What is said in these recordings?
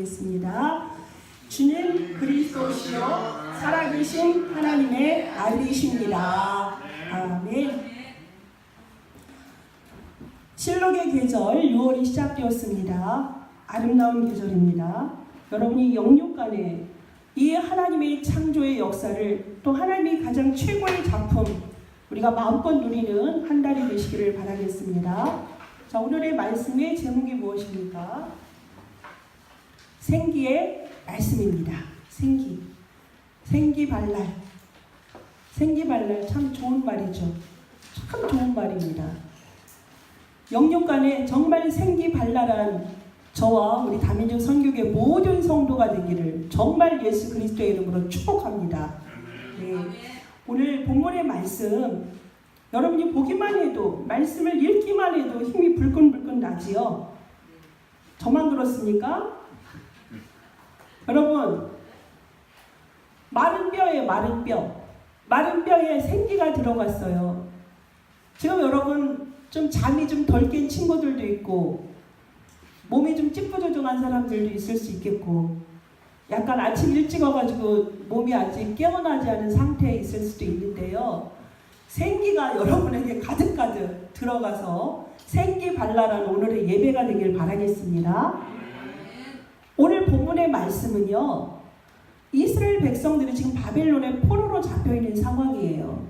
기도하겠습니다. 주는 그리스도시요 살아계신 하나님의 아들이십니다. 아멘. 실록의 계절 6월이 시작되었습니다. 아름다운 계절입니다. 여러분이 영육간에 이 하나님의 창조의 역사를 또 하나님의 가장 최고의 작품 우리가 마음껏 누리는 한 달이 되시기를 바라겠습니다. 자, 오늘의 말씀의 제목이 무엇입니까? 생기의 말씀입니다. 생기발랄. 생기발랄 참 좋은 말이죠. 참 좋은 말입니다. 영육간에 정말 생기발랄한 저와 우리 다민족 선교회 모든 성도가 되기를 정말 예수 그리스도의 이름으로 축복합니다. 네. 오늘 본문의 말씀 여러분이 보기만 해도 말씀을 읽기만 해도 힘이 불끈불끈 나지요. 저만 그렇습니까? 여러분 마른 뼈에 마른 뼈에 생기가 들어갔어요. 지금 여러분 좀 잠이 좀 덜 깬 친구들도 있고 몸이 좀 찌뿌두둥한 사람들도 있을 수 있겠고 약간 아침 일찍 와가지고 몸이 아직 깨어나지 않은 상태에 있을 수도 있는데요. 생기가 여러분에게 가득가득 들어가서 생기발랄한 오늘의 예배가 되길 바라겠습니다. 오늘 본문의 말씀은요. 이스라엘 백성들이 지금 바벨론의 포로로 잡혀있는 상황이에요.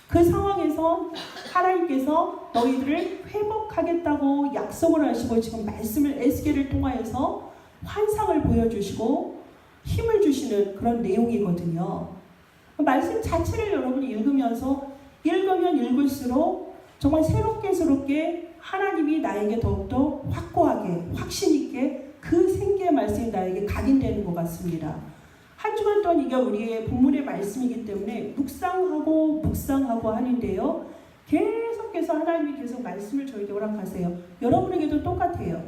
그 상황에서 하나님께서 너희들을 회복하겠다고 약속을 하시고 지금 말씀을 에스겔을 통하여서 환상을 보여주시고 힘을 주시는 그런 내용이거든요. 말씀 자체를 여러분이 읽으면 읽을수록 정말 새롭게 하나님이 나에게 더욱더 확고하게 확신있게 그 생기의 말씀이 나에게 각인되는 것 같습니다. 한 주간 동안 이게 우리의 본문의 말씀이기 때문에 묵상하고 하는데요. 계속해서 하나님이 계속 말씀을 저에게 허락하세요. 여러분에게도 똑같아요.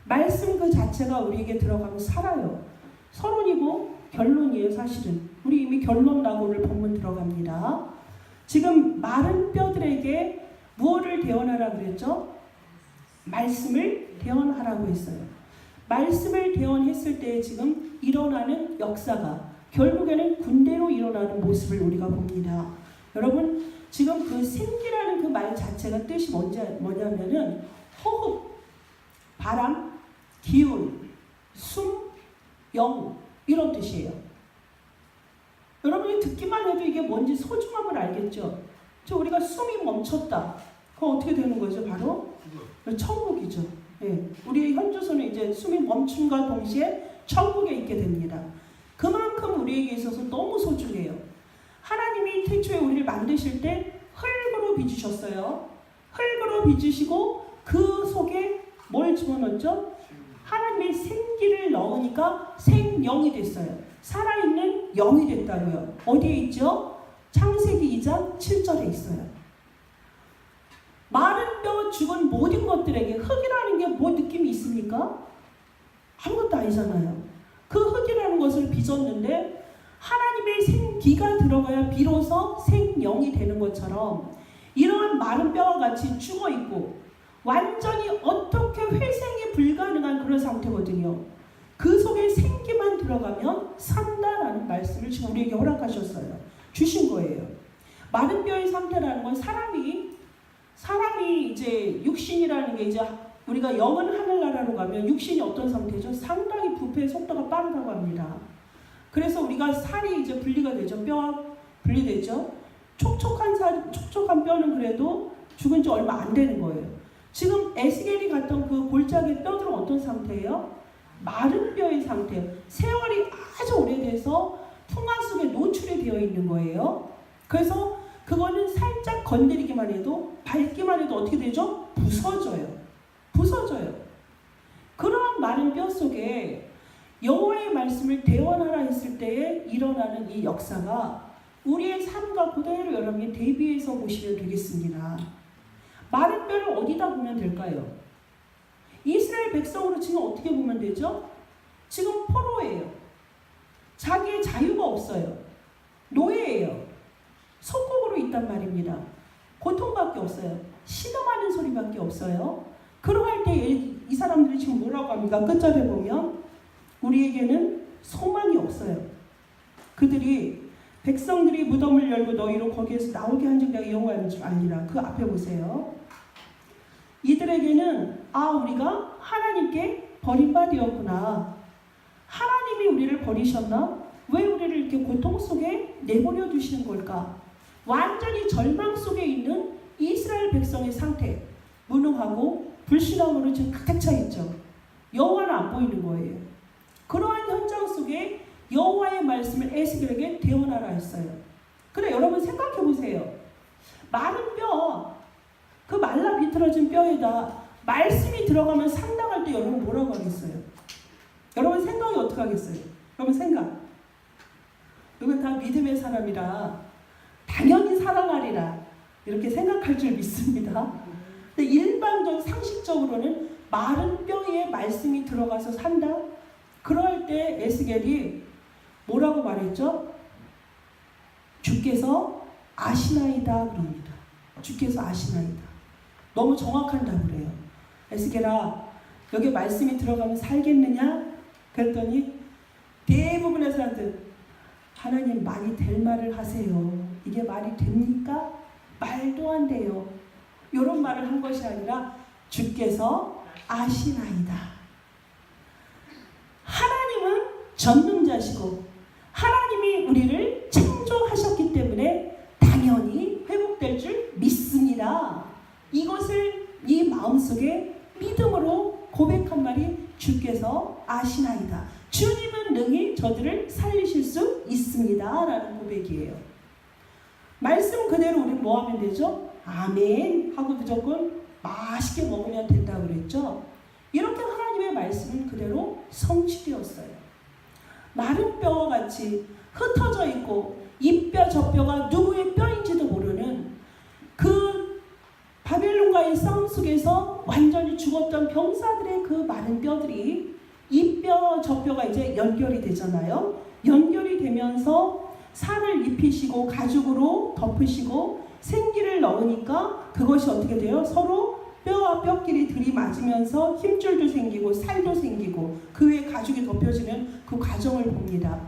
말씀 그 자체가 우리에게 들어가면 살아요. 서론이고 결론이에요. 사실은 우리 이미 결론 나고 오늘 본문 들어갑니다. 지금 마른 뼈들에게 무엇을 대언하라 그랬죠? 말씀을 대언하라고 했어요. 말씀을 대언했을 때 지금 일어나는 역사가 결국에는 군대로 일어나는 모습을 우리가 봅니다. 여러분 지금 그 생기라는 그 말 자체가 뜻이 뭐냐면은 호흡, 바람, 기운, 숨, 영 이런 뜻이에요. 여러분이 듣기만 해도 이게 뭔지 소중함을 알겠죠? 우리가 숨이 멈췄다. 그럼 어떻게 되는 거죠? 바로 천국이죠. 네. 우리의 현주소는 이제 숨이 멈춤과 동시에 천국에 있게 됩니다. 그만큼 우리에게 있어서 너무 소중해요. 하나님이 태초에 우리를 만드실 때 흙으로 빚으셨어요. 흙으로 빚으시고 그 속에 뭘 집어넣었죠? 하나님의 생기를 넣으니까 생영이 됐어요. 살아있는 영이 됐다고요. 어디에 있죠? 창세기 2장 7절에 있어요. 마른 뼈 죽은 모든 것들에게 흙이라는 게 뭐 느낌이 있습니까? 아무것도 아니잖아요. 그 흙이라는 것을 빚었는데 하나님의 생기가 들어가야 비로소 생영이 되는 것처럼 이러한 마른 뼈와 같이 죽어있고 완전히 어떻게 회생이 불가능한 그런 상태거든요. 그 속에 생기만 들어가면 산다라는 말씀을 지금 우리에게 허락하셨어요. 주신 거예요. 마른 뼈의 상태라는 건 사람이 이제 육신이라는 게 이제 우리가 영은 하늘나라로 가면 육신이 어떤 상태죠? 상당히 부패의 속도가 빠르다고 합니다. 그래서 우리가 살이 이제 분리가 되죠. 뼈와 분리되죠. 촉촉한 뼈는 그래도 죽은 지 얼마 안 되는 거예요. 지금 에스겔이 갔던 그 골짜기 뼈들은 어떤 상태예요? 마른 뼈의 상태예요. 세월이 아주 오래돼서 풍화 속에 노출이 되어 있는 거예요. 그래서 그거는 살짝 건드리기만 해도 밟기만 해도 어떻게 되죠? 부서져요. 그런 마른 뼈 속에 여호와의 말씀을 대언하라 했을 때에 일어나는 이 역사가 우리의 삶과 그대로 여러분이 대비해서 보시면 되겠습니다. 마른 뼈를 어디다 보면 될까요? 이스라엘 백성으로 지금 어떻게 보면 되죠? 지금 포로예요. 자기의 자유가 없어요. 노예예요. 속국으로 있단 말입니다. 고통밖에 없어요. 신음하는 소리밖에 없어요. 그러할 때 이 사람들이 지금 뭐라고 합니까? 끝절에 보면 우리에게는 소망이 없어요. 백성들이 무덤을 열고 너희로 거기에서 나오게 한 적 내가 여호와인 줄 알리라. 그 앞에 보세요. 이들에게는 우리가 하나님께 버림받았구나. 하나님이 우리를 버리셨나? 왜 우리를 이렇게 고통 속에 내버려 두시는 걸까? 완전히 절망 속에 있는 이스라엘 백성의 상태, 무능하고 불신앙으로 지금 가득 차 있죠. 여호와는 안 보이는 거예요. 그러한 현장 속에 여호와의 말씀을 에스겔에게 대언하라 했어요. 근데 여러분 생각해 보세요. 마른 뼈, 그 말라 비틀어진 뼈에다 말씀이 들어가면 상당할 때 여러분 뭐라고 하겠어요? 여러분 생각이 어떻게 하겠어요? 여러분 생각. 이건 다 믿음의 사람이라 당연히 살아가리라 이렇게 생각할 줄 믿습니다. 근데 일반적 상식적으로는 마른 뼈에 말씀이 들어가서 산다? 그럴 때 에스겔이 뭐라고 말했죠? 주께서 아시나이다 그럽니다. 주께서 아시나이다. 너무 정확한 답을 해요. 에스겔아, 여기 말씀이 들어가면 살겠느냐? 그랬더니 대부분의 사람들 하나님 말이 될 말을 하세요. 이게 말이 됩니까? 말도 안 돼요. 이런 말을 한 것이 아니라 주께서 아시나이다. 하나님은 전능자시고 하나님이 우리를 창조하셨기 때문에 당연히 회복될 줄 믿습니다. 이것을 이 마음속에 믿음으로 고백한 말이 주께서 아시나이다. 주님은 능히 저들을 살리실 수 있습니다. 라는 고백이에요. 말씀 그대로 우리 뭐 하면 되죠? 아멘 하고 무조건 맛있게 먹으면 된다고 그랬죠. 이렇게 하나님의 말씀은 그대로 성취되었어요. 마른 뼈와 같이 흩어져 있고 이 뼈 저 뼈가 누구의 뼈인지도 모르는 그 바벨론과의 싸움 속에서 완전히 죽었던 병사들의 그 마른 뼈들이 이 뼈 저 뼈가 이제 연결이 되잖아요. 연결이 되면서 살을 입히시고 가죽으로 덮으시고 생기를 넣으니까 그것이 어떻게 돼요? 서로 뼈와 뼈끼리 들이맞으면서 힘줄도 생기고 살도 생기고 그 위에 가죽이 덮여지는 그 과정을 봅니다.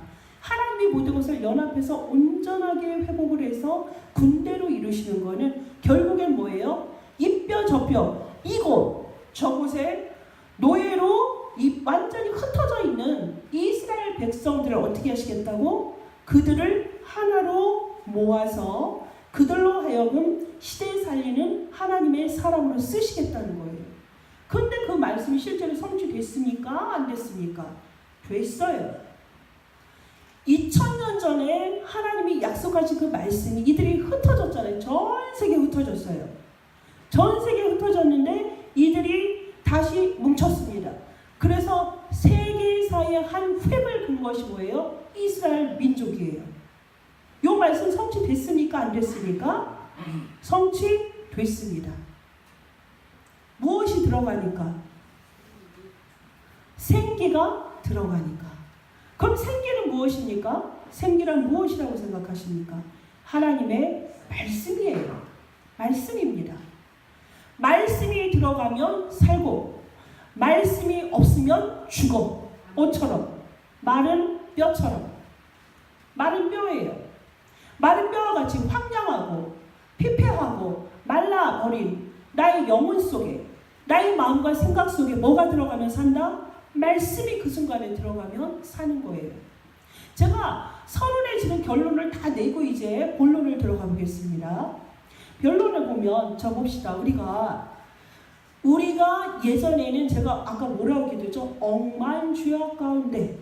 하나님이 모든 것을 연합해서 온전하게 회복을 해서 군대로 이루시는 거는 결국엔 뭐예요? 이 뼈 저 뼈 이곳 저곳에 노예로 이 완전히 흩어져 있는 이스라엘 백성들을 어떻게 하시겠다고? 그들을 하나로 모아서 그들로 하여금 시대 살리는 하나님의 사람으로 쓰시겠다는 거예요. 근데 그 말씀이 실제로 성취됐습니까? 안 됐습니까? 됐어요. 2000년 전에 하나님이 약속하신 그 말씀이 이들이 흩어졌잖아요. 전 세계에 흩어졌어요. 전 세계에 흩어졌는데 이들이 다시 뭉쳤습니다. 그래서 세계사의 한 획을 그은 것이 뭐예요? 이스라엘 민족이에요. 이 말씀 성취됐습니까? 안 됐습니까? 성취됐습니다. 무엇이 들어가니까? 생기가 들어가니까. 그럼 생기는 무엇입니까? 생기란 무엇이라고 생각하십니까? 하나님의 말씀이에요. 말씀입니다. 말씀이 들어가면 살고 말씀이 없으면 죽어. 옷처럼 마른 뼈처럼 마른 뼈예요. 마른 뼈와 같이 황량하고 피폐하고 말라버린 나의 영혼 속에 나의 마음과 생각 속에 뭐가 들어가면 산다? 말씀이 그 순간에 들어가면 사는 거예요. 제가 서론에 지금 결론을 다 내고 이제 본론을 들어가 보겠습니다. 변론을 보면 적읍시다. 우리가 예전에는 제가 아까 뭐라고 기도했죠? 억만주약 가운데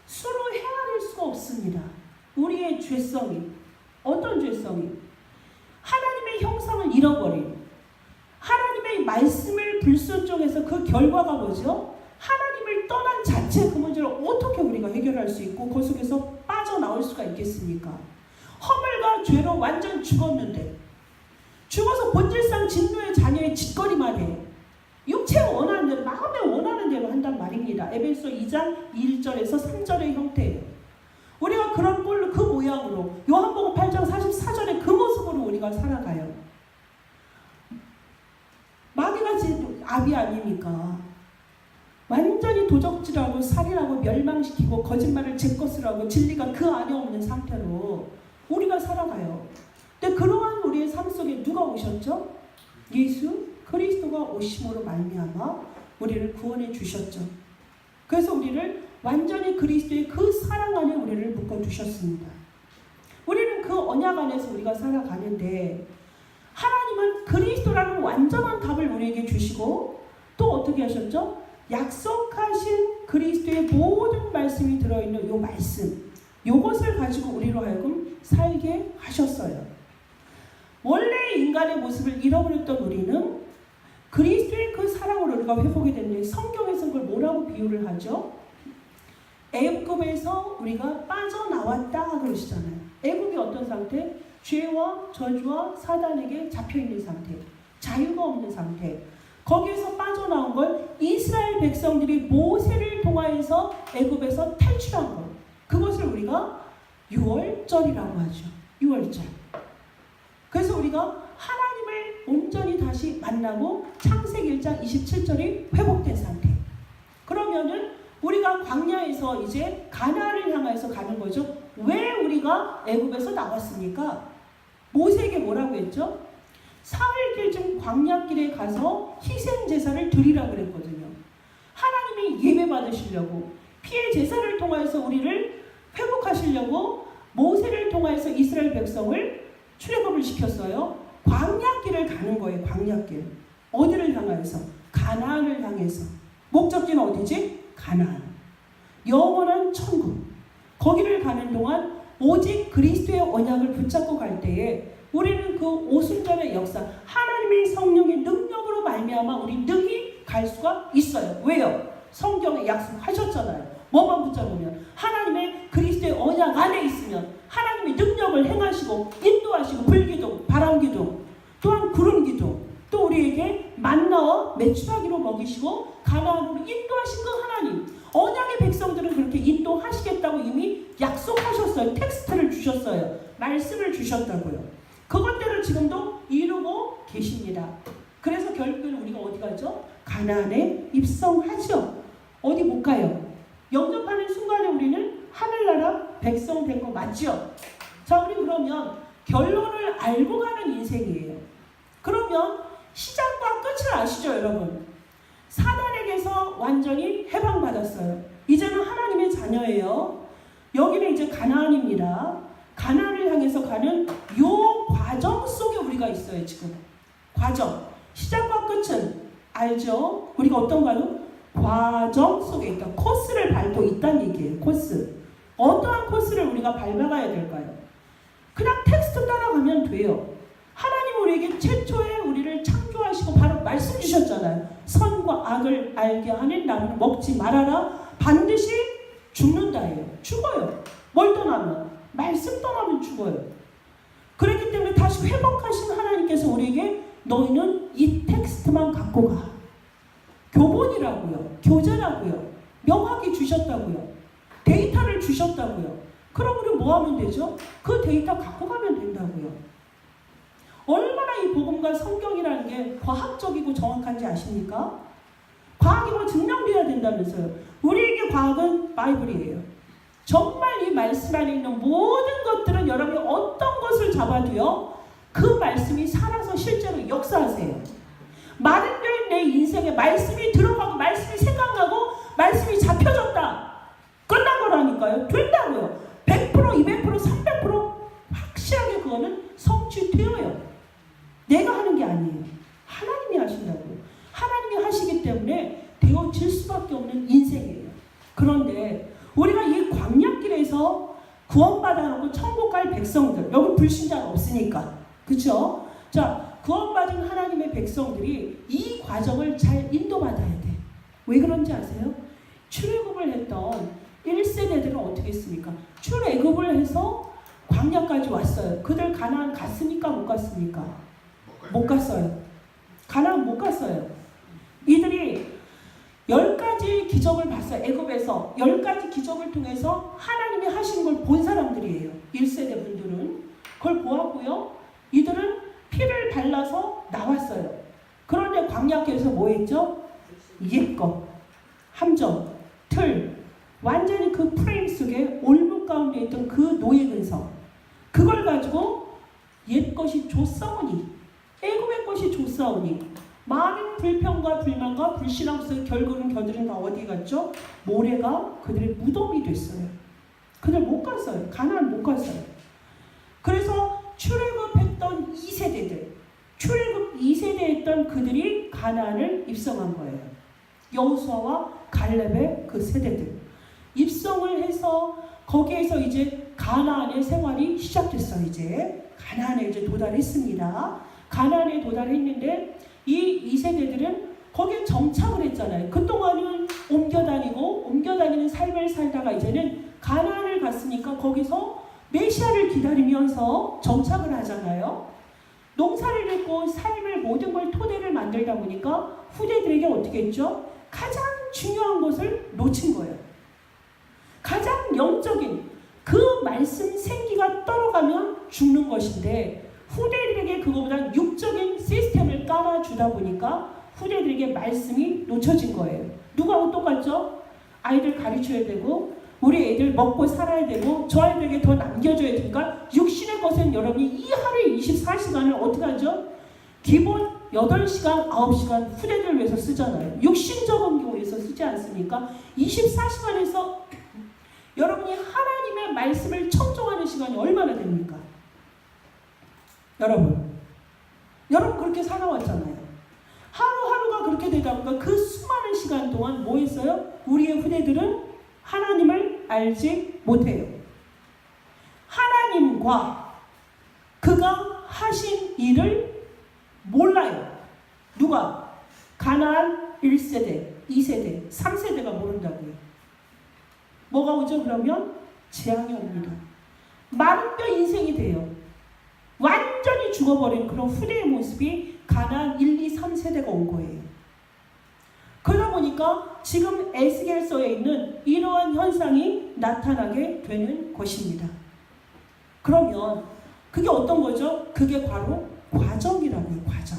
수로 헤아릴 수가 없습니다. 우리의 죄성이 어떤 죄성이? 하나님의 형상을 잃어버린 하나님의 말씀을 불순종해서 그 결과가 뭐죠? 하나님을 떠난 자체 그 문제를 어떻게 우리가 해결할 수 있고 그 속에서 빠져나올 수가 있겠습니까? 허물과 죄로 완전 죽었는데 죽어서 본질상 진노의 자녀의 짓거리만 해. 육체가 원하는 대로 마음에 원하는 대로 한단 말입니다. 에베소 2장 1절에서 3절의 형태예요. 우리가 그런 꼴로 그 모양으로 요한복음 8장 44절의 그 모습으로 우리가 살아가요. 마귀가 진 압이 아닙니까? 완전히 도적질하고 살인하고 멸망시키고 거짓말을 제 것으로 하고 진리가 그 안에 없는 상태로 우리가 살아가요. 근데 그러한 우리의 삶 속에 누가 오셨죠? 예수 그리스도가 오심으로 말미암아 우리를 구원해 주셨죠. 그래서 우리를 완전히 그리스도의 그 사랑 안에 우리를 묶어두셨습니다. 우리는 그 언약 안에서 우리가 살아가는데 하나님은 그리스도라는 완전한 답을 우리에게 주시고 또 어떻게 하셨죠? 약속하신 그리스도의 모든 말씀이 들어있는 이 말씀, 이것을 가지고 우리로 하여금 살게 하셨어요. 원래 인간의 모습을 잃어버렸던 우리는 그리스도의 그 사랑으로 우리가 회복이 됐는데 성경에서 그걸 뭐라고 비유를 하죠? 애굽에서 우리가 빠져나왔다 그러시잖아요. 애굽이 어떤 상태? 죄와 저주와 사단에게 잡혀있는 상태, 자유가 없는 상태. 거기에서 빠져나온 걸 이스라엘 백성들이 모세를 통하여서 애굽에서 탈출한 것, 그것을 우리가 유월절이라고 하죠. 유월절. 그래서 우리가 하나님을 온전히 다시 만나고 창세기 1장 27절이 회복된 상태. 그러면은 우리가 광야에서 이제 가나안을 향해서 가는 거죠. 왜 우리가 애굽에서 나왔습니까? 모세에게 뭐라고 했죠? 사흘길쯤 광야길에 가서 희생 제사를 드리라 그랬거든요. 하나님이 예배 받으시려고 피의 제사를 통해서 우리를 회복하시려고 모세를 통해서 이스라엘 백성을 출애굽을 시켰어요. 광야길을 가는 거예요. 광야길. 어디를 향해서? 가나안을 향해서. 목적지는 어디지? 가나안. 영원한 천국. 거기를 가는 동안 오직 그리스도의 언약을 붙잡고 갈 때에 우리는 그 오순절의 역사, 하나님의 성령의 능력으로 말미암아 우리 능히 갈 수가 있어요. 왜요? 성경에 약속하셨잖아요. 뭐만 붙잡으면? 하나님의 그리스도의 언약 안에 있으면 하나님의 능력을 행하시고 인도하시고 불기둥, 바람기둥, 또한 구름기둥, 또 우리에게 만나와 메추라기로 먹이시고 가나안으로 인도하신 그 하나님, 언약의 백성들은 그렇게 인도하시겠다고 이미 약속하셨어요. 텍스트를 주셨어요. 말씀을 주셨다고요. 그것대로 지금도 이루고 계십니다. 그래서 결국은 우리가 어디 가죠? 가나안에 입성하죠. 어디 못 가요? 영접하는 순간에 우리는 하늘나라 백성 된 거 맞죠? 자, 우리 그러면 결론을 알고 가는 인생이에요. 그러면 시작과 끝을 아시죠, 여러분? 사단에게서 완전히 해방받았어요. 이제는 하나님의 자녀예요. 여기는 이제 가나안입니다. 가나안을 향해서 가는 요 과정 속에 우리가 있어요. 지금 과정, 시작과 끝은 알죠? 우리가 어떤가요? 과정 속에 있다. 코스를 밟고 있다는 얘기예요. 코스. 어떠한 코스를 우리가 밟아가야 될까요? 그냥 텍스트 따라가면 돼요. 하나님 우리에게 최초에 우리를 창조하시고 바로 말씀 주셨잖아요. 선과 악을 알게 하는 나무를 먹지 말아라. 반드시 죽는다예요. 죽어요. 뭘 떠나면? 말씀 떠나면 죽어요. 그렇기 때문에 다시 회복하신 하나님께서 우리에게 너희는 이 텍스트만 갖고 가. 교본이라고요. 교재라고요. 명확히 주셨다고요. 데이터를 주셨다고요. 그럼 우리 뭐 하면 되죠? 그 데이터 갖고 가면 된다고요. 얼마나 이 복음과 성경이라는 게 과학적이고 정확한지 아십니까? 과학이고 증명돼야 된다면서요. 우리에게 과학은 바이블이에요. 정말 이 말씀 안에 있는 모든 것들은 여러분이 어떤 것을 잡아도요, 그 말씀이 살아서 실제로 역사하세요. 마련된 내 인생에 말씀이 들어가고 말씀이 생각나고 말씀이 잡혀졌다. 끝난 거라니까요. 된다고요. 100%, 200%, 300% 확실하게 그거는 성취되어요. 내가 하는 게 아니에요. 하나님이 하신다고요. 하나님이 하시기 때문에 되어질 수밖에 없는 인생이에요. 그런데 우리가 이 광야길에서 구원받아놓고 천국 갈 백성들, 여기 불신자는 없으니까, 그렇죠? 자, 구원받은 하나님의 백성들이 이 과정을 잘 인도받아야 돼. 왜 그런지 아세요? 출애굽을 했던 1세대들은 어떻게 했습니까? 출애굽을 해서 광야까지 왔어요. 그들 가나안 갔습니까? 못 갔습니까? 못 갔어요. 가나안 못 갔어요. 이들이 10가지 기적을 봤어요. 애굽에서 10가지 기적을 통해서 하나님이 하신 걸 본 사람들이에요. 1세대 분들은. 그걸 보았고요. 이들은 피를 발라서 나왔어요. 그런데 광야길에서 뭐 했죠? 옛것, 함정, 완전히 그 프레임 속에 올무 가운데 있던 그 노예 근성, 그걸 가지고 옛 것이 좋사오니, 애굽의 것이 좋사오니, 많은 불평과 불만과 불신앙 속에 결국은 그들은 다 어디 갔죠? 모래가 그들의 무덤이 됐어요. 그들 못 갔어요. 가나안 못 갔어요. 그래서 출애굽했던 2세대들, 출애굽 2세대에 있던 그들이 가나안을 입성한 거예요. 여호수아와 갈렙의 그 세대들 입성을 해서 거기에서 이제 가나안의 생활이 시작됐어요. 이제 가나안에 이제 도달했습니다. 가나안에 도달했는데 이 2세대들은 거기에 정착을 했잖아요. 그동안은 옮겨다니는 삶을 살다가 이제는 가나안을 갔으니까 거기서 메시아를 기다리면서 정착을 하잖아요. 농사를 짓고 삶을 모든 걸 토대를 만들다 보니까 후대들에게 어떻게 했죠? 가장 중요한 것을 놓친 거예요. 가장 영적인 그 말씀 생기가 떨어가면 죽는 것인데 후대들에게 그거보다 육적인 시스템을 깔아주다 보니까 후대들에게 말씀이 놓쳐진 거예요. 누구하고 똑같죠? 아이들 가르쳐야 되고 우리 애들 먹고 살아야 되고 저 아이들에게 더 남겨줘야 되니까 육신의 것은 여러분이 이 하루에 24시간을 어떻게 하죠? 기본 8시간, 9시간 후대들 위해서 쓰잖아요. 육신적인 경우에서 쓰지 않습니까? 24시간에서 여러분이 하나님의 말씀을 청종하는 시간이 얼마나 됩니까? 여러분 그렇게 살아왔잖아요. 하루하루가 그렇게 되다 보니까 그 수많은 시간 동안 뭐 했어요? 우리의 후대들은 하나님을 알지 못해요. 하나님과 그가 하신 일을 몰라요. 누가? 가나안 1세대, 2세대, 3세대가 모른다고요. 뭐가 오죠? 그러면 재앙이 옵니다. 마른 뼈 인생이 돼요. 완전히 죽어버린 그런 후대의 모습이 가나안 1, 2, 3세대가 온 거예요. 그러다 보니까 지금 에스겔서에 있는 이러한 현상이 나타나게 되는 것입니다. 그러면 그게 어떤 거죠? 그게 바로 과정이라고요. 과정.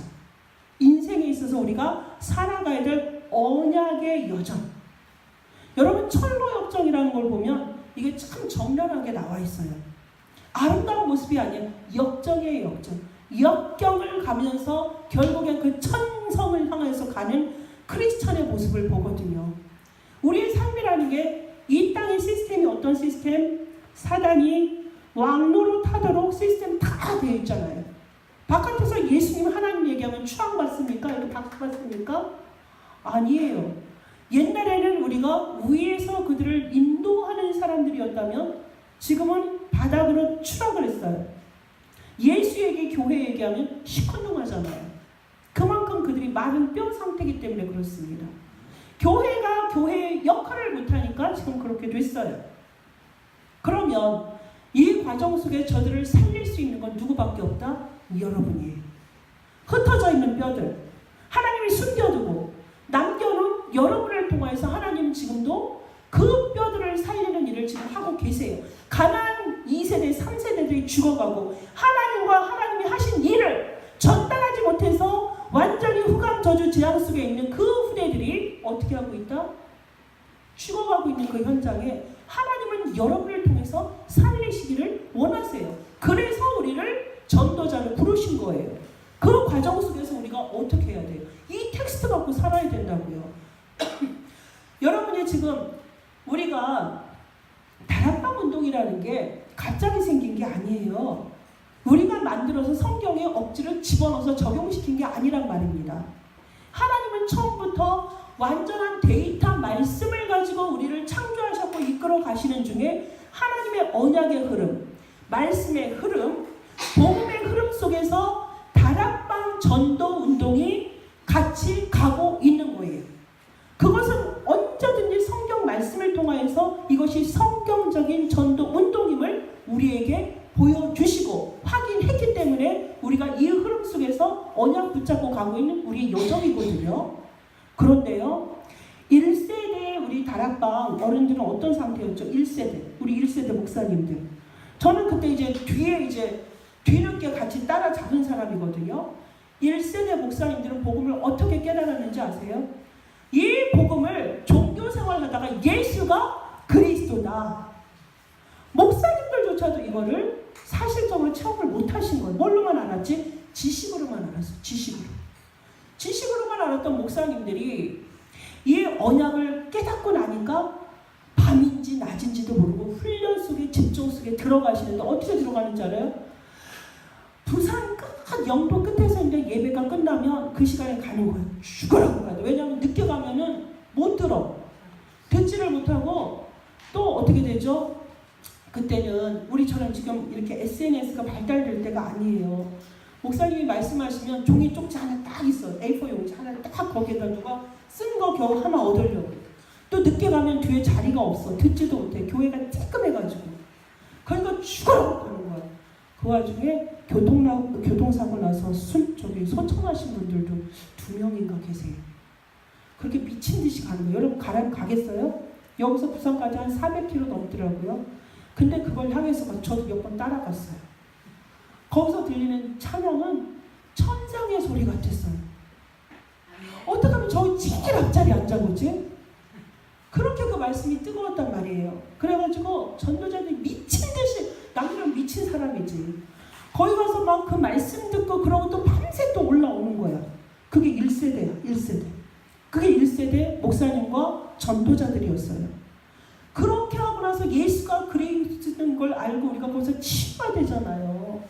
인생에 있어서 우리가 살아가야 될 언약의 여정. 여러분 철로역정이라는 걸 보면 이게 참 정렬하게 나와 있어요. 아름다운 모습이 아니라 역정이에요. 역정. 역경을 가면서 결국엔 그 천성을 향해서 가는 크리스찬의 모습을 보거든요. 우리의 삶이라는 게 이 땅의 시스템이 어떤 시스템? 사단이 왕노로 타도록 시스템 다 되어 있잖아요. 바깥에서 예수님 하나님 얘기하면 추앙받습니까? 이렇게 박수받습니까? 아니에요. 옛날에는 우리가 위에서 그들을 인도하는 사람들이었다면 지금은 바닥으로 추락을 했어요. 예수에게 교회 얘기하면 시큰둥하잖아요. 그만큼 그들이 마른 뼈 상태이기 때문에 그렇습니다. 교회가 교회의 역할을 못하니까 지금 그렇게 됐어요. 그러면 이 과정 속에 저들을 살릴 수 있는 건 누구밖에 없다? 여러분이에요. 흩어져 있는 뼈들 하나님이 숨겨두고 남겨놓은 여러분을 통해서 하나님 지금도 그 뼈들을 살리는 일을 지금 하고 계세요. 가나안 2세대, 3세대들이 죽어가고 하나님과 하나님이 하신 일을 전달하지 못해서 완전히 후감 저주 재앙 속에 있는 그 후대들이 어떻게 하고 있다? 죽어가고 있는 그 현장에 하나님은 여러분을 통해서 살리시기를 원하세요. 그래서 우리를 전도자로 부르신 거예요. 그 과정 속에서 우리가 어떻게 해야 돼요? 이 텍스트 갖고 살아야 된다고요. 여러분이 지금 우리가 다락방 운동이라는 게 갑자기 생긴 게 아니에요. 우리가 만들어서 성경에 억지로 집어넣어서 적용시킨 게 아니란 말입니다. 하나님은 처음부터 완전한 데이터 말씀을 가지고 우리를 창조하셨고 이끌어 가시는 중에 하나님의 언약의 흐름, 말씀의 흐름, 복음의 흐름 속에서 다락방 전도 운동이 같이 가고 있는 거예요. 그것은 언제든지 성경 말씀을 통하여서 이것이 성경적인 전도 운동임을 우리에게 보여주시고 확인했기 때문에 우리가 이 흐름 속에서 언약 붙잡고 가고 있는 우리의 여정이거든요. 그런데요, 1세대 우리 다락방 어른들은 어떤 상태였죠? 1세대, 우리 1세대 목사님들. 저는 그때 이제 뒤늦게 같이 따라잡은 사람이거든요. 1세대 목사님들은 복음을 어떻게 깨달았는지 아세요? 이 복음을 종교 생활을 하다가 예수가 그리스도다. 목사님들조차도 이거를 사실적으로 체험을 못하신 거예요. 뭘로만 알았지? 지식으로만 알았어요. 지식으로만 알았던 목사님들이 이 언약을 깨닫고 나니까 밤인지 낮인지도 모르고 훈련 속에 집중 속에 들어가시는데 어떻게 들어가는지 알아요? 부산 끝 영도 끝에서 이제 예배가 끝나면 그 시간에 가는 거예요. 죽으라고 가야 돼. 왜냐하면 늦게 가면은 못 들어. 듣지를 못하고 또 어떻게 되죠? 그때는 우리처럼 지금 이렇게 SNS가 발달될 때가 아니에요. 목사님이 말씀하시면 종이 쪽지 하나 딱 있어요. A4 용지 하나 딱 거기에다 누가 쓴 거 겨우 하나 얻으려고. 또 늦게 가면 뒤에 자리가 없어. 듣지도 못해. 교회가 쬐끔해가지고. 그러니까 죽으라고 가는 거야. 그 와중에 교통사고 나서 소청하신 분들도 2명인가 계세요. 그렇게 미친 듯이 가는 거예요. 여러분 가겠어요? 여기서 부산까지 한 400km 넘더라고요. 근데 그걸 향해서 저도 몇 번 따라갔어요. 거기서 들리는 찬양은 천상의 소리 같았어요. 어떻게 하면 저기 제일 앞자리에 앉아보지? 그렇게 그 말씀이 뜨거웠단 말이에요. 그래가지고 전도자들이 미친 듯이, 남들은 미친 사람이지. 거기 가서 막 그 말씀 듣고 그러고 또 밤새 또 올라오는 거야. 그게 1세대야, 1세대. 그게 1세대 목사님과 전도자들이었어요. 그렇게 하고 나서 예수가 그리스도인 걸 알고 우리가 거기서 치유되잖아요.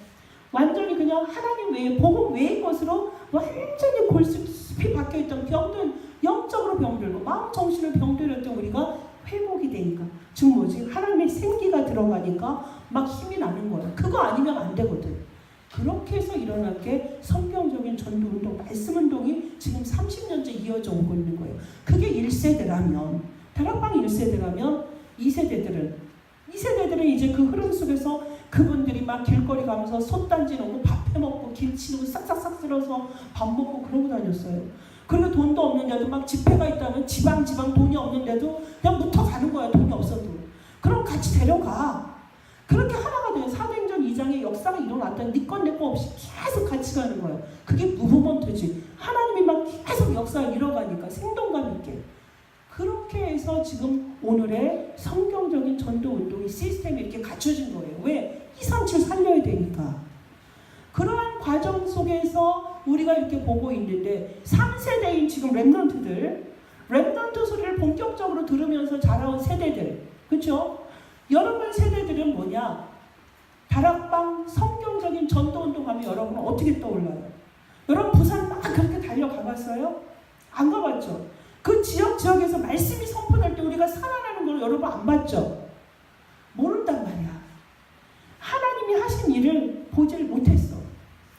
완전히 그냥 하나님 외에, 복음 외의 것으로 완전히 골수깊이 박혀있던 병든, 영적으로 병들고 마음 정신을 병들었던 우리가 회복이 되니까, 즉 뭐지? 하나님의 생기가 들어가니까 막 힘이 나는 거야. 그거 아니면 안 되거든. 그렇게 해서 일어난 게 성경적인 전도운동, 말씀운동이 지금 30년째 이어져 오고 있는 거예요. 그게 1세대라면, 다락방 1세대라면 2세대들은 이제 그 흐름 속에서 그분들이 막 길거리 가면서 솥단지 놓고 밥 해먹고 김치 넣고 싹싹싹 쓸어서 밥 먹고 그러고 다녔어요. 그리고 돈도 없는데도 막 집회가 있다면 지방 돈이 없는데도 그냥 묻어가는 거야. 돈이 없어도. 그럼 같이 데려가. 그렇게 하나가 돼요. 사도행전 2장의 역사가 일어났다는 니건 내거 없이 계속 같이 가는 거예요. 그게 무브먼트지. 하나님이 막 계속 역사를 이뤄가니까 생동감 있게. 그렇게 해서 지금 오늘의 성경적인 전도운동의 시스템이 이렇게 갖춰진 거예요. 왜? 237 살려야 되니까. 그러한 과정 속에서 우리가 이렇게 보고 있는데 3세대인 지금 랩넌트 소리를 본격적으로 들으면서 자라온 세대들, 그렇죠? 여러분 세대들은 뭐냐? 다락방 성경적인 전도운동하면 여러분은 어떻게 떠올라요? 여러분 부산 막 그렇게 달려가봤어요? 안 가봤죠? 그 지역에서 말씀이 선포될 때 우리가 살아나는 걸 여러분 안 봤죠? 모른단 말이야. 하나님이 하신 일을 보질 못했어.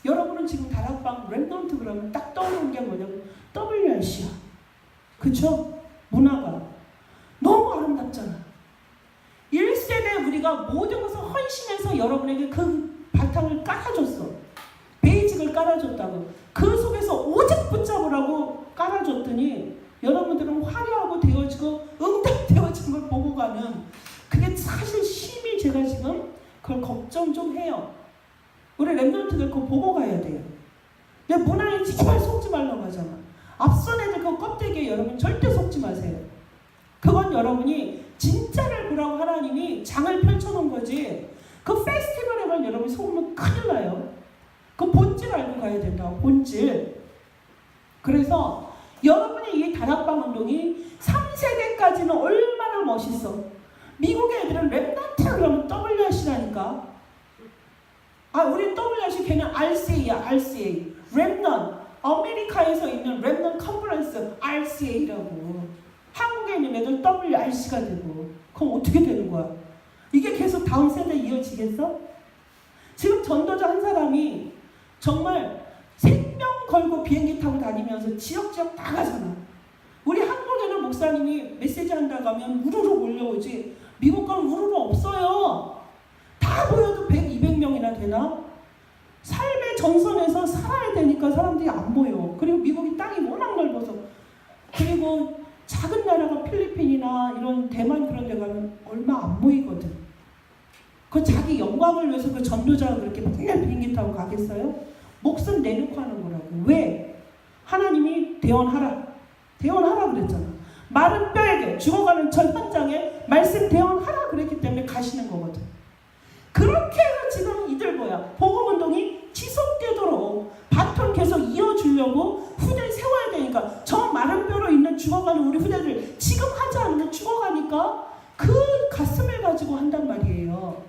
여러분은 지금 다락방 랩넌트 그러면 딱 떠오르는 게 뭐냐면 WRC야. 그쵸? 문화가 너무 아름답잖아. 1세대 우리가 모든 것을 헌신해서 여러분에게 그 바탕을 깔아줬어. 베이직을 깔아줬다고. 그 속에서 오직 붙잡으라고 깔아줬더니 여러분들은 화려하고 되어지고 응답되어진 걸 보고 가는, 그게 사실 심히 제가 지금 그걸 걱정 좀 해요. 우리 랩런트들 그거 보고 가야 돼요. 내 문화에 정말 속지 말라고 하잖아. 앞선 애들 그 껍데기에 여러분 절대 속지 마세요. 그건 여러분이 진짜를 보라고 하나님이 장을 펼쳐놓은 거지. 그 페스티벌에 만 여러분이 속으면 큰일 나요. 그 본질 알고 가야 된다고, 본질. 그래서 여러분의 이 다락방 운동이 3세대까지는 얼마나 멋있어. 미국의 애들은 랩넌트 그러면 WRC라니까. 우리 WRC 걔는 RCA야, RCA. 랩넌. 아메리카에서 있는 랩넌 컨퍼런스 RCA라고. 한국에 있는 애들 WRC가 되고. 그럼 어떻게 되는 거야? 이게 계속 다음 세대에 이어지겠어? 지금 전도자 한 사람이 정말 생명 걸고 비행기 타고 다니면서 지역 다 가잖아. 우리 한국에는 목사님이 메시지 한다고 하면 우르르 몰려오지. 미국 가면 우르르 없어요. 다 모여도 100, 200명이나 되나? 삶의 전선에서 살아야 되니까 사람들이 안 모여. 그리고 미국이 땅이 워낙 넓어서. 그리고 작은 나라가 필리핀이나 이런 대만 그런 데 가면 얼마 안 모이거든. 그 자기 영광을 위해서 그 전도자가 그렇게 맨날 비행기 타고 가겠어요? 목숨 내놓고 하는 거라고. 왜? 하나님이 대언하라 그랬잖아. 마른 뼈에게 죽어가는 전 현장에 말씀 대언하라 그랬기 때문에 가시는 거거든. 그렇게 해서 지금 이들 복음운동이 지속되도록 바톤 계속 이어주려고 후대를 세워야 되니까, 저 마른 뼈로 있는 죽어가는 우리 후대들 지금 하지 않으면 죽어가니까 그 가슴을 가지고 한단 말이에요.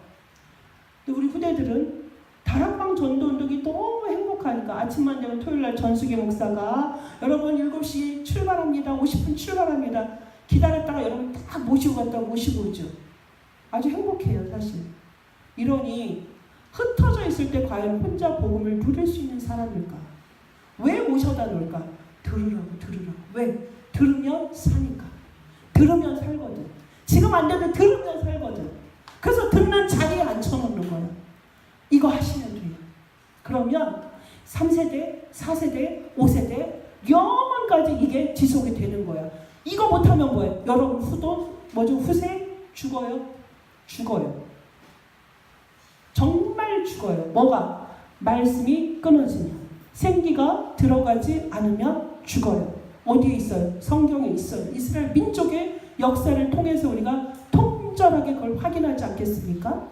근데 우리 후대들은 다락방 전도운동이 너무 행복하니까 아침만 되면 토요일날 전수기 목사가 여러분 7시 출발합니다. 50분 출발합니다. 기다렸다가 여러분 딱 모시고 갔다가 모시고 오죠. 아주 행복해요 사실. 이러니 흩어져 있을 때 과연 혼자 복음을 누릴 수 있는 사람일까? 왜 모셔다 놓을까? 들으라고. 왜? 들으면 사니까. 들으면 살거든. 지금 안 돼도 들으면 살거든. 그래서 듣는 자리에 앉혀놓는 거야. 이거 하시면 돼요. 그러면 3세대, 4세대, 5세대 영원까지 이게 지속이 되는 거야. 이거 못하면 뭐예요? 여러분 후세 죽어요. 정말 죽어요. 뭐가? 말씀이 끊어지면, 생기가 들어가지 않으면 죽어요. 어디에 있어요? 성경에 있어요. 이스라엘 민족의 역사를 통해서 우리가 통절하게 그걸 확인하지 않겠습니까?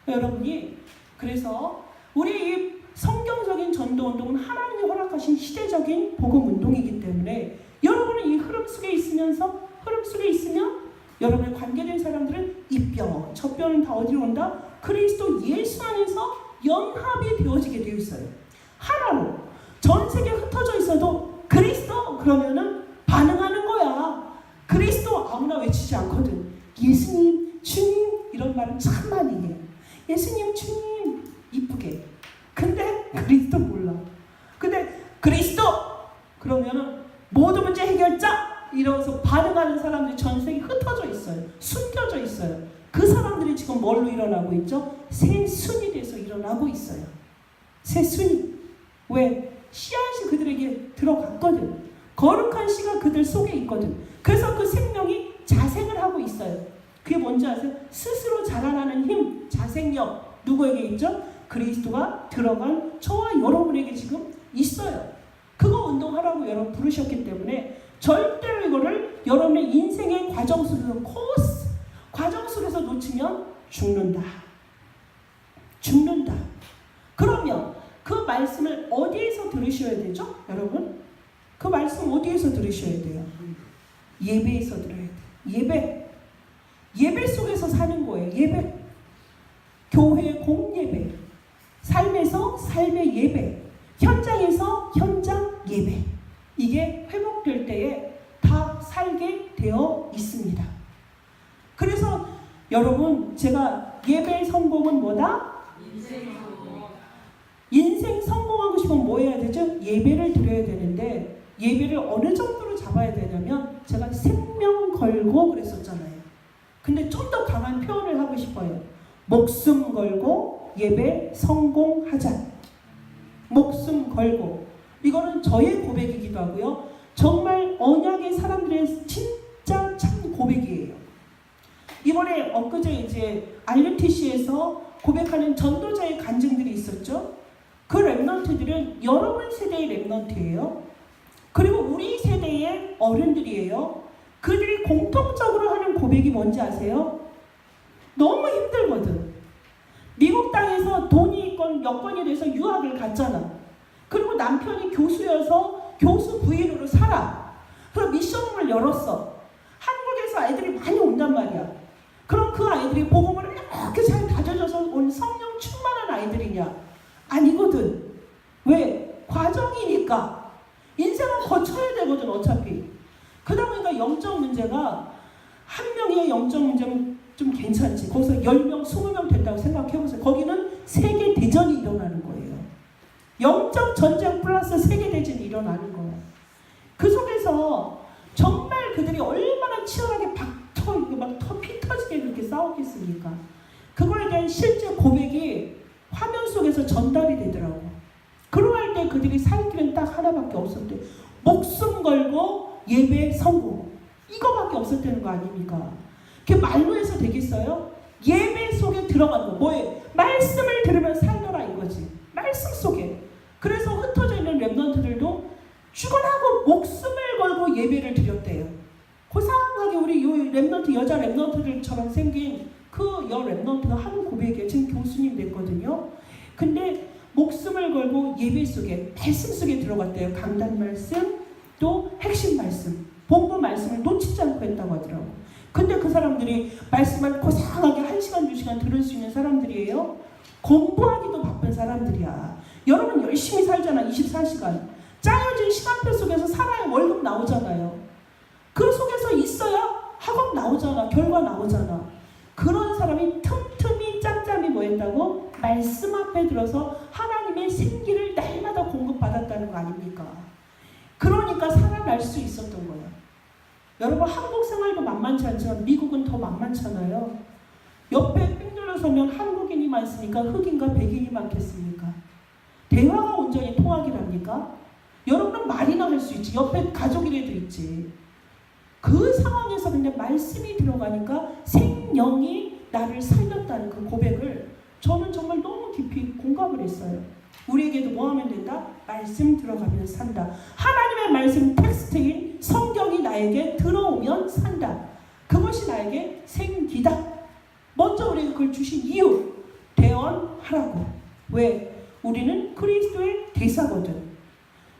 여러분이 그래서 우리 이 성경적인 전도운동은 하나님이 허락하신 시대적인 복음운동이기 때문에 여러분은 이 흐름 속에 있으면 여러분의 관계된 사람들은 이 뼈, 저 뼈는 다 어디로 온다? 그리스도 예수 안에서 연합이 되어지게 되어 있어요. 하나로. 전 세계에 흩어져 있어도 그리스도 그러면은 반응하는 거야. 그리스도 아무나 외치지 않거든. 예수님, 주님 이런 말은 참 많이 해요. 예수님, 주님 이쁘게. 근데 그리스도 몰라. 근데 그리스도 그러면은 모든 문제 해결자 이러면서 반응하는 사람들이 전 세계에 흩어져 있어요. 숨겨져 있어요. 그 사람들이 지금 뭘로 일어나고 있죠? 새순이 돼서 일어나고 있어요. 새순이. 왜? 씨앗이 그들에게 들어갔거든. 거룩한 씨가 그들 속에 있거든. 그래서 그 생명이 자생을 하고 있어요. 그게 뭔지 아세요? 스스로 자라나는 힘, 자생력. 누구에게 있죠? 그리스도가 들어간 저와 여러분에게 지금 있어요. 그거 운동하라고 여러분 부르셨기 때문에 절대로 이거를 여러분의 인생의 과정 속에서 과정 속에서 놓치면 죽는다. 그러면 그 말씀을 어디에서 들으셔야 되죠? 여러분? 그 말씀 어디에서 들으셔야 돼요? 예배에서 들어야 돼요. 예배 속에서 사는 거예요. 예배. 교회 공예배. 삶에서 삶의 예배. 현장에서 현장 예배. 이게 회복될 때에 다 살게 되어 있습니다. 그래서 여러분 제가 예배의 성공은 뭐다? 인생 성공하고 싶으면 뭐 해야 되죠? 예배를 드려야 되는데 예배를 어느 정도로 잡아야 되냐면 제가 생명 걸고 그랬었잖아요. 근데 좀 더 강한 표현을 하고 싶어요. 목숨 걸고 예배 성공하자. 목숨 걸고. 이거는 저의 고백이기도 하고요. 정말 언약의 사람들의 진짜 참 고백이에요. 이번에 엊그제 이제 RUTC에서 고백하는 전도자의 간증들이 있었죠. 그 랩넌트들은 여러분 세대의 랩넌트예요. 그리고 우리 세대의 어른들이에요. 그들이 공통적으로 하는 고백이 뭔지 아세요? 너무 힘들거든. 미국 땅에서 돈이 있건 여건이 돼서 유학을 갔잖아. 그리고 남편이 교수여서 교수 부인으로 살아. 그럼 미션홈을 열었어. 한국에서 아이들이 많이 온단 말이야. 그럼 그 아이들이 복음을 이렇게 잘 다져져서 온 성령 충만한 아이들이냐? 아니거든. 왜? 과정이니까. 인생은 거쳐야 되거든 어차피. 그러다 보니까 영적 문제가 한 명의 영적 문제는 좀 괜찮지. 거기서 10명, 20명 된다고 생각해보세요. 거기는 세계 대전이 일어나는 거예요. 영적 전쟁 플러스 세계 대전이 일어나는 거예요. 그 속에서 정말 그들이 얼마나 치열하게 피 터지게 그렇게 싸웠겠습니까? 그거에 대한 실제 고백이 화면 속에서 전달이 되더라고. 그러할 때 그들이 살 길은 딱 하나밖에 없었대. 목숨 걸고 예배 성공. 이거밖에 없었다는 거 아닙니까? 그게 말로 해서 되겠어요? 예배 속에 들어가는 거. 뭐예요? 말씀을 들으면 살더라 이거지. 말씀 속에. 그래서 흩어져 있는 랩넌트들도 죽어나고 목숨을 걸고 예배를 드렸대요. 그 상황 여자 랩런트들처럼 생긴 그 여 랩런트가 하는 고백이에요. 지금 교수님 됐거든요. 근데 목숨을 걸고 예배 속에 말씀 속에 들어갔대요. 강단 말씀 또 핵심 말씀 본부 말씀을 놓치지 않고 했다고 하더라고. 근데 그 사람들이 말씀을 고상하게 1시간 2시간 들을 수 있는 사람들이에요. 공부하기도 바쁜 사람들이야. 여러분 열심히 살잖아. 24시간 짜여진 시간표 속에서 살아야 월급 나오잖아요. 그 속에서 있어야 학업 나오잖아. 결과 나오잖아. 그런 사람이 틈틈이 짬짬이 뭐 했다고? 말씀 앞에 들어서 하나님의 생기를 날마다 공급받았다는 거 아닙니까? 그러니까 살아날 수 있었던 거야. 여러분 한국 생활도 만만치 않지만 미국은 더 만만찮아요. 옆에 삥 둘러서면 한국인이 많습니까? 흑인과 백인이 많겠습니까? 대화가 온전히 통하기랍니까? 여러분은 말이나 할 수 있지. 옆에 가족이라도 있지. 그 상황에서 근데 말씀이 들어가니까 생명이 나를 살렸다는 그 고백을 저는 정말 너무 깊이 공감을 했어요. 우리에게도 뭐 하면 된다? 말씀 들어가면 산다. 하나님의 말씀 텍스트인 성경이 나에게 들어오면 산다. 그것이 나에게 생기다. 먼저 우리가 그걸 주신 이유 대언하라고. 왜? 우리는 그리스도의 대사거든.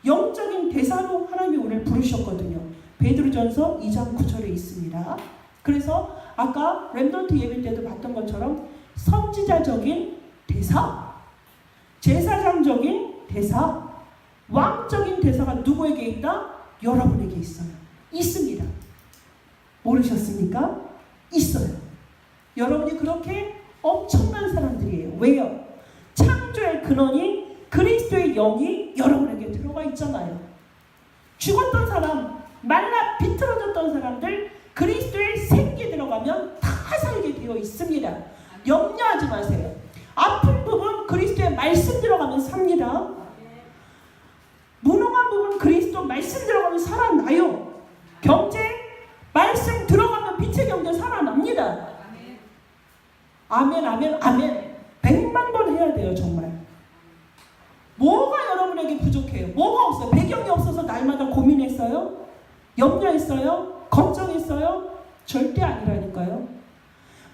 영적인 대사로 하나님이 우리를 부르셨거든요. 베드로전서 2장 9절에 있습니다. 그래서 아까 렘넌트 예배 때도 봤던 것처럼 선지자적인 대사, 제사장적인 대사, 왕적인 대사가 누구에게 있다? 여러분에게 있어요. 있습니다. 모르셨습니까? 있어요. 여러분이 그렇게 엄청난 사람들이에요. 왜요? 창조의 근원인 그리스도의 영이 여러분에게 들어가 있잖아요. 죽었던 사람, 말라 비틀어졌던 사람들 그리스도의 생기 들어가면 다 살게 되어 있습니다. 염려하지 마세요. 아픈 부분 그리스도의 말씀 들어가면 삽니다. 무능한 부분 그리스도 말씀 들어가면 살아나요. 경제 말씀 들어가면 빛의 경제 살아납니다. 아멘 아멘 아멘. 100만 번 해야 돼요. 정말. 뭐가 여러분에게 부족해요? 뭐가 없어요? 배경이 없어서 날마다 고민했어요? 염려했어요? 걱정했어요? 절대 아니라니까요.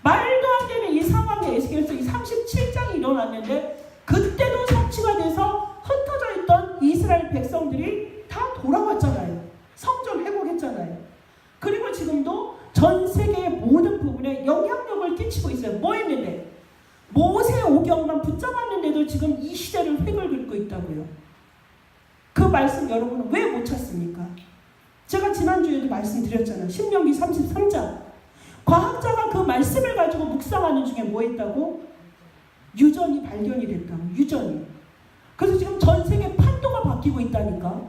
말도 안 되는 이 상황에 에스겔서 이 37장이 일어났는데 그때도 성취가 돼서 흩어져 있던 이스라엘 백성들이 다 돌아왔잖아요. 성전 회복했잖아요. 그리고 지금도 전 세계의 모든 부분에 영향력을 끼치고 있어요. 뭐 했는데? 모세 오경만 붙잡았는데도 지금 이 시대를 획을 긋고 있다고요. 그 말씀 여러분은 왜 못 찾습니까? 제가 지난주에도 말씀드렸잖아요. 신명기 33장. 과학자가 그 말씀을 가지고 묵상하는 중에 뭐 했다고? 유전이 발견이 됐다고. 유전이. 그래서 지금 전 세계 판도가 바뀌고 있다니까.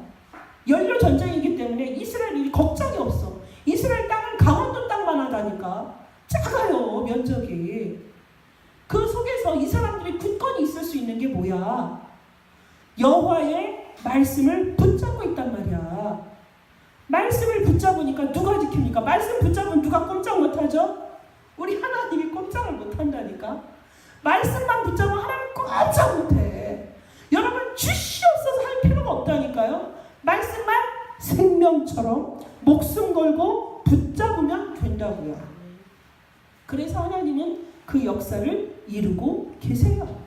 연료 전쟁이기 때문에 이스라엘이 걱정이 없어. 이스라엘 땅은 강원도 땅만 하다니까. 작아요. 면적이. 그 속에서 이 사람들이 굳건히 있을 수 있는 게 뭐야? 여호와의 말씀을 붙잡고 있단 말이야. 말씀을 붙잡으니까 누가 지킵니까? 말씀 붙잡으면 누가 꼼짝 못하죠? 우리 하나님이 꼼짝을 못한다니까. 말씀만 붙잡으면 하나님 꼼짝 못해. 여러분 주시옵소서 할 필요가 없다니까요. 말씀만 생명처럼 목숨 걸고 붙잡으면 된다고요. 그래서 하나님은 그 역사를 이루고 계세요.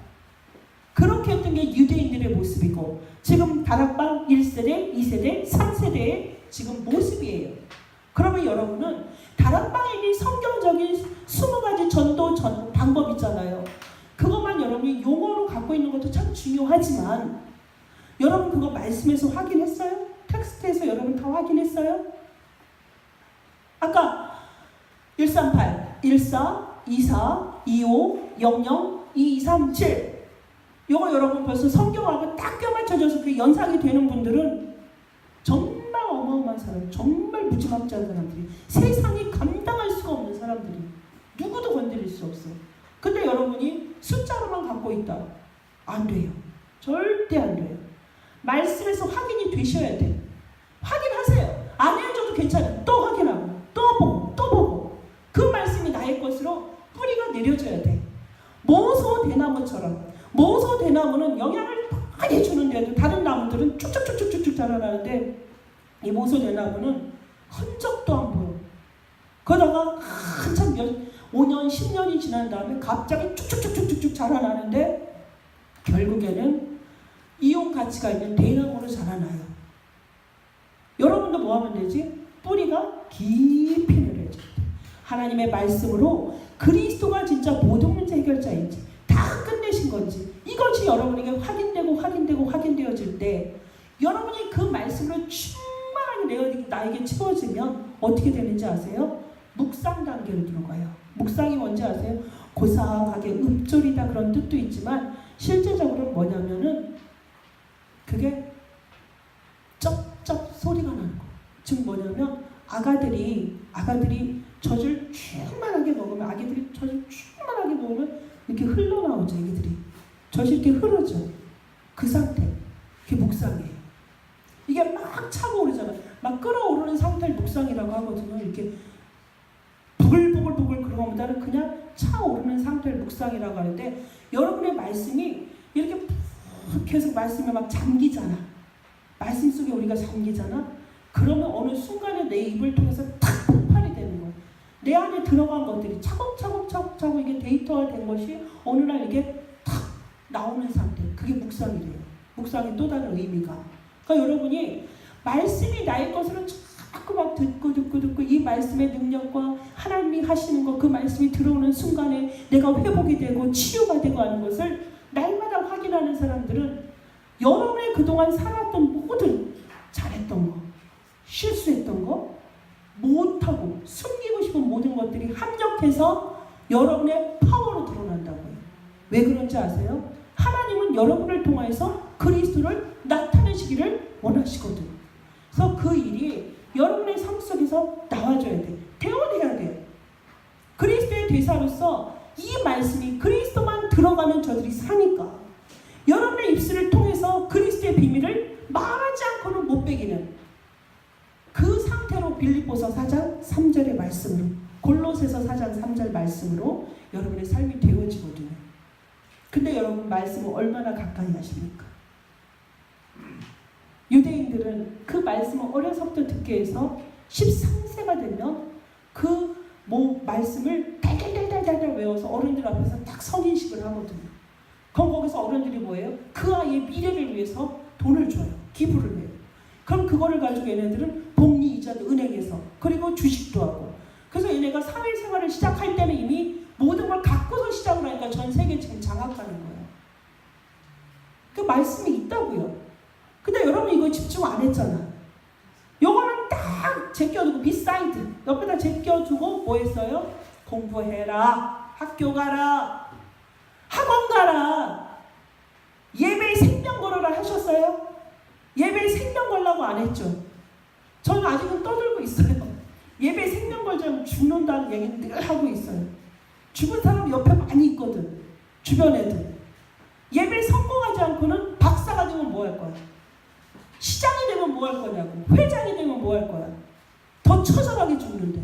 그렇게 했던 게 유대인들의 모습이고 지금 다락방 1세대, 2세대, 3세대의 지금 모습이에요. 그러면 여러분은 다락방에 있는 성경적인 20가지 전도 방법 있잖아요. 그것만 여러분이 용어로 갖고 있는 것도 참 중요하지만 여러분 그거 말씀에서 확인했어요? 텍스트에서 여러분 다 확인했어요? 아까 138, 14, 24, 25, 00, 2237 요거 여러분 벌써 성경하고 딱 껴맞춰져서 그 연상이 되는 분들은 정말 어마어마한 사람, 정말 무지막지한 사람들이, 세상이 감당할 수가 없는 사람들이, 누구도 건드릴 수 없어. 근데 여러분이 숫자로만 갖고 있다. 안 돼요. 절대 안 돼요. 말씀에서 확인이 되셔야 돼. 확인하세요. 안 해줘도 괜찮아요. 또 확인하고 또 보고 또 보고 그 말씀이 나의 것으로 뿌리가 내려져야 돼. 모소 대나무처럼. 모소 대나무는 영향을 많이 주는데도 다른 나무들은 쭉쭉쭉쭉쭉 자라나는데 이 모소 대나무는 흔적도 안 보여. 그러다가 5년, 10년이 지난 다음에 갑자기 쭉쭉쭉쭉쭉 자라나는데 결국에는 이용 가치가 있는 대나무로 자라나요. 여러분도 뭐 하면 되지? 뿌리가 깊이 내려야지. 하나님의 말씀으로 그리스도가 진짜 모든 문제 해결자인지 다 끝내신 건지 이것이 여러분에게 확인되어질 때 여러분이 그 말씀으로 충만하게 나에게 채워지면 어떻게 되는지 아세요? 묵상 단계로 들어가요. 묵상이 뭔지 아세요? 고상하게 읊조리다 그런 뜻도 있지만 실제적으로는 뭐냐면은 그게 쩝쩝 소리가 나는 거예요. 즉 뭐냐면 아가들이 젖을 충만하게 먹으면 아기들이 젖을 충만하게 먹으면 이렇게 흘러나오죠. 애기들이 젖이 이렇게 흐르죠. 그 상태 그게 묵상이에요. 이게 막 차고오르잖아요. 막 끓어오르는 상태를 묵상이라고 하거든요. 이렇게 부글부글 그런 것보다는 그냥 차오르는 상태를 묵상이라고 하는데 여러분의 말씀이 이렇게 푹 계속 말씀에 막 잠기잖아. 말씀 속에 우리가 잠기잖아. 그러면 어느 순간에 내 입을 통해서 탁 폭발이 되는 거야. 내 안에 들어간 것들이 차곡차곡 이게 데이터가 된 것이 어느 날 이게 탁 나오는 상태. 그게 묵상이래요. 묵상의 또 다른 의미가. 그러니까 여러분이 말씀이 나의 것으로 자꾸 막 듣고 이 말씀의 능력과 하나님이 하시는 것, 그 말씀이 들어오는 순간에 내가 회복이 되고 치유가 되고 하는 것을 날마다 확인하는 사람들은 여러분의 그동안 살았던 모든 잘했던 거, 실수했던 거, 못하고 숨기고 싶은 모든 것들이 합력해서 여러분의 파워로 드러난다고요. 왜 그런지 아세요? 하나님은 여러분을 통해서 그리스도를 나타내시기를 원하시거든요. 그래서 그 일이 여러분의 삶 속에서 나와줘야 돼. 대원해야 돼. 그리스도의 대사로서 이 말씀이 그리스도만 들어가면 저들이 사니까 여러분의 입술을 통해서 그리스도의 비밀을 말하지 않고는 못 베기는 그 상태로 빌립보서 4장 3절의 말씀으로 골로새서 4장 3절 말씀으로 여러분의 삶이 되어지거든요. 근데 여러분 말씀을 얼마나 가까이 하십니까? 유대인들은 그 말씀을 어려서부터 듣게 해서 13세가 되면 그 말씀을 달달달달달 외워서 어른들 앞에서 딱 성인식을 하거든요. 그럼 거기서 어른들이 뭐예요? 그 아이의 미래를 위해서 돈을 줘요. 기부를 해요. 그럼 그거를 가지고 얘네들은 복리 이자도 은행에서 그리고 주식도 하고 그래서 얘네가 사회생활을 시작할 때는 이미 모든 걸 갖고서 시작을 하니까 전 세계 지금 장악하는 거예요. 그 말씀이 있다고요. 근데 여러분 이거 집중 안 했잖아. 요거는 딱 제껴두고 비사이드 옆에다 제껴두고 뭐 했어요? 공부해라. 학교 가라. 학원 가라. 예배에 생명 걸어라 하셨어요? 예배에 생명 걸라고 안 했죠. 저는 아직은 떠들고 있어요. 예배에 생명 걸자면 죽는다는 얘기는 늘 하고 있어요. 죽은 사람 옆에 많이 있거든. 주변 애들. 예배에 성공하지 않고는 박사가 되면 뭐 할 거야? 시장이 되면 뭐 할 거냐고. 회장이 되면 뭐 할 거야? 더 처절하게 죽는데.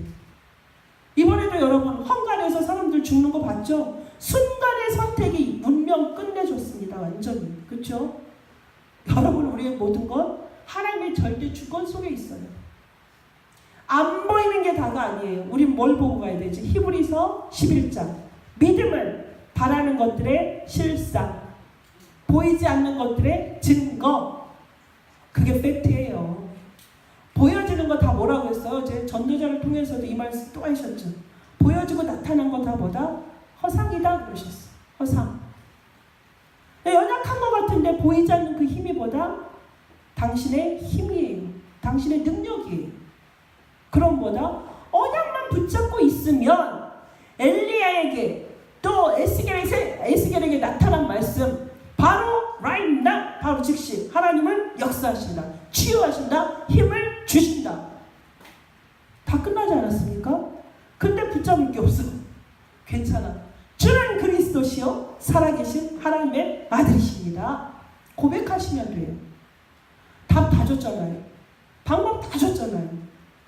이번에도 여러분 헝가리에서 사람들 죽는 거 봤죠? 순간의 선택이 운명 끝내줬습니다. 완전히. 그렇죠? 여러분 우리의 모든 것 하나님의 절대 주권 속에 있어요. 안 보이는 게 다가 아니에요. 우린 뭘 보고 가야 되지? 히브리서 11장. 믿음을 바라는 것들의 실상. 보이지 않는 것들의 증거. 그게 팩트예요. 보여지는 거 다 뭐라고 했어요? 제 전도자를 통해서도 이 말씀 또 하셨죠. 보여지고 나타난 거 다 뭐다? 허상이다 그러셨어. 허상. 연약한 것 같은데 보이지 않는 그 힘이 뭐다? 당신의 힘이에요. 당신의 능력이에요. 그럼 뭐다? 언약만 붙잡고 있으면 엘리야에게 또 에스겔에게 나타난 말씀 바로 right now 바로 즉시 하나님은 역사하신다. 치유하신다. 힘을 주신다. 다 끝나지 않았습니까? 근데 붙잡을 게 없어. 괜찮아. 주는 그리스도시요 살아계신 하나님의 아들이십니다. 고백하시면 돼요. 답 다 줬잖아요. 방법 다 줬잖아요.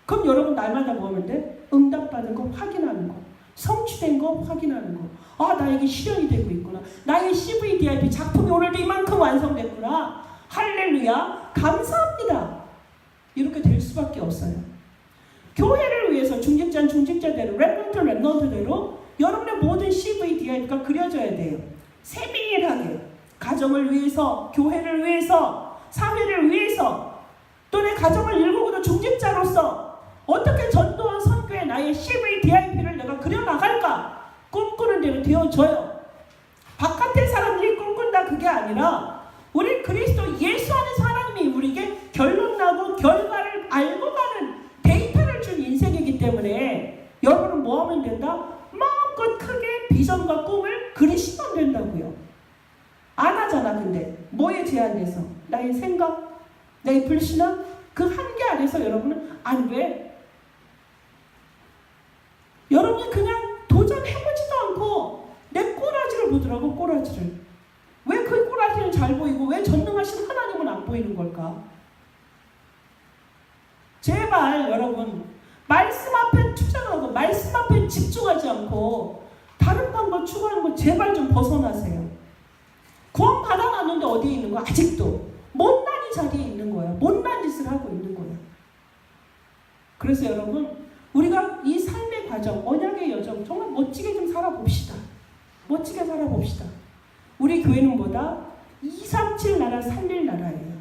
그럼 여러분 날마다 뭐 하면 돼? 응답받은 거 확인하는 거. 성취된 거 확인하는 거. 아, 나에게 실현이 되고 있구나. 나의 CVDIP 작품이 오늘도 이만큼 완성됐구나. 할렐루야. 감사합니다. 이렇게 될 수밖에 없어요. 교회를 위해서 중직자는 중직자대로 랩런트대로 여러분의 모든 CVDIP가 그려져야 돼요. 세밀하게 가정을 위해서, 교회를 위해서, 사회를 위해서, 또 내 가정을 일구고도 중직자로서 어떻게 전도와 선교에 나의 CVDIP를 내가 그려나갈까 꿈꾸는 대로 되어져요. 바깥의 사람들이 꿈꾼다 그게 아니라 우리 그리스도 예수 안에서 하나님이 우리에게 결론나고 결과를 알고 가는 데이터를 준 인생이기 때문에 여러분은 뭐 하면 된다? 마음껏 크게 비전과 꿈을 그리시면 된다고요. 안 하잖아. 근데 뭐에 제한돼서? 나의 생각, 나의 불신앙, 그 한계 안에서 여러분은 안 돼. 여러분이 그냥 도전해보지도 않고 내 꼬라지를 보더라고. 꼬라지를. 왜 그 꼬라지는 잘 보이고 왜 전능하신 하나님은 안 보이는 걸까? 제발 여러분 말씀 앞에 투자하고 말씀 앞에 집중하지 않고 다른 방법 추구하는 거 제발 좀 벗어나세요. 구원 받아놨는데 어디에 있는 거야? 아직도 못난 이 자리에 있는 거야. 못난 짓을 하고 있는 거야. 그래서 여러분 우리가 이 삶의 과정, 언약의 여정 정말 멋지게 좀 살아봅시다. 멋지게 살아봅시다. 우리 교회는 뭐다? 237 나라 살릴 나라예요.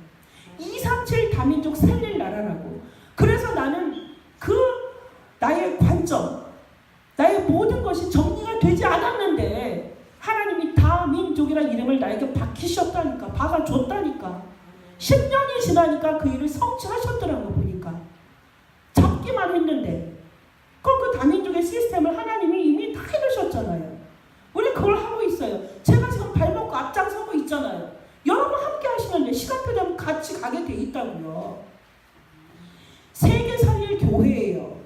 237 다민족 살릴 나라라고. 그래서 나는 그 나의 관점, 나의 모든 것이 정리가 되지 않았는데 하나님이 다민족이라는 이름을 나에게 박히셨다니까, 박아줬다니까. 10년이 지나니까 그 일을 성취하셨더라는 거 보니까. 잡기만 했는데 그럼 그 다민족의 시스템을 하나님이 이미 다 해놓으셨잖아요. 우리 그걸 하고 있어요. 제가 지금 발먹고 앞장서고 있잖아요. 여러분 함께 하시면 시간표 되면 같이 가게 돼 있다고요. 세계 살릴 교회예요.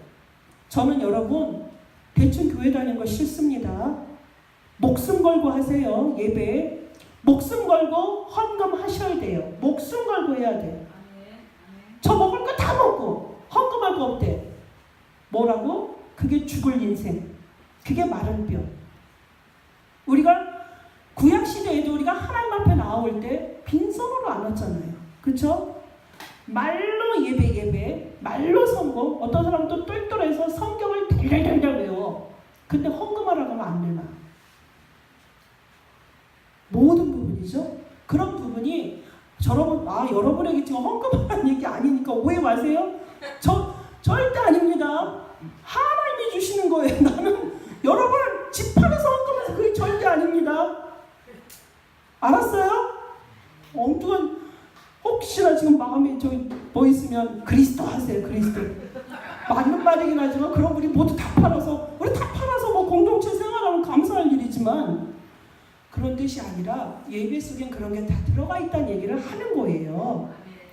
저는 여러분 대충 교회 다니는 거 싫습니다. 목숨 걸고 하세요. 예배 목숨 걸고 헌금하셔야 돼요. 목숨 걸고 해야 돼요. 저 먹을 거 다 먹고 헌금할 거 없대. 뭐라고? 그게 죽을 인생. 그게 마른 뼈. 우리가 구약시대에도 우리가 하나님 앞에 나올 때 빈손으로 안 왔잖아요. 그렇죠? 말로 예배, 말로 성공. 어떤 사람은 또 똘똘해서 성경을 달달달달 외워. 근데 헌금하라고 하면 안 되나? 모든 부분이죠. 그런 부분이 여러분에게 지금 헌금하라는 얘기 아니니까 오해 마세요. 절대 아닙니다. 하나님이 주시는 거예요. 나는 여러분을 집안에서 헌금해서 그게 절대 아닙니다. 알았어요? 엉뚱한 혹시나 지금 마음에 저기 뭐 있으면 그리스도 하세요. 그리스도. 맞는 말이긴 하지만 그럼 우리 모두 다 팔아서 뭐 공동체 생활하면 감사할 일이지만 그런 뜻이 아니라 예배 속엔 그런 게 다 들어가 있다는 얘기를 하는 거예요.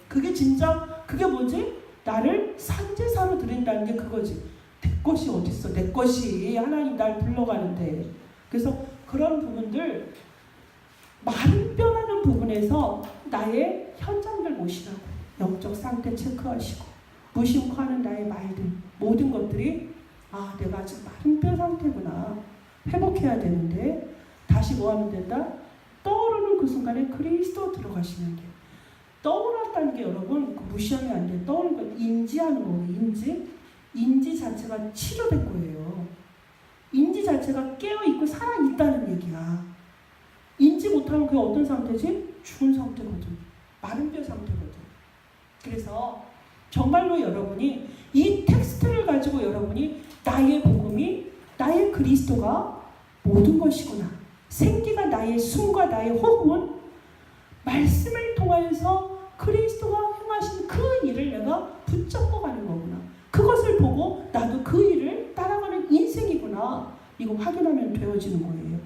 그게 진짜 그게 뭐지? 나를 산제사로 드린다는 게 그거지. 내 것이 어딨어? 내 것이 하나님 날 불러가는데. 그래서 그런 부분들 마른 뼈라는 부분에서 나의 현장들 보시라고. 영적 상태 체크하시고 무심코 하는 나의 말들 모든 것들이 내가 아직 마른 뼈 상태구나. 회복해야 되는데 다시 뭐 하면 된다? 떠오르는 그 순간에 그리스도 들어가시면 돼요. 떠올랐다는 게 여러분 무시하면 안 돼요. 떠오르는 건 인지하는 거예요. 인지 자체가 치료된 거예요. 인지 자체가 깨어있고 살아있다는 얘기야. 인지 못하면 그게 어떤 상태지? 죽은 상태거든. 마른 뼈 상태거든. 그래서 정말로 여러분이 이 텍스트를 가지고 여러분이 나의 복음이 나의 그리스도가 모든 것이구나. 생기가 나의 숨과 나의 호흡은 말씀을 통하여서 그리스도가 행하신 그 일을 내가 붙잡고 가는 거구나. 그것을 보고 나도 그 일을 따라가는 인생이구나. 이거 확인하면 되어지는 거예요.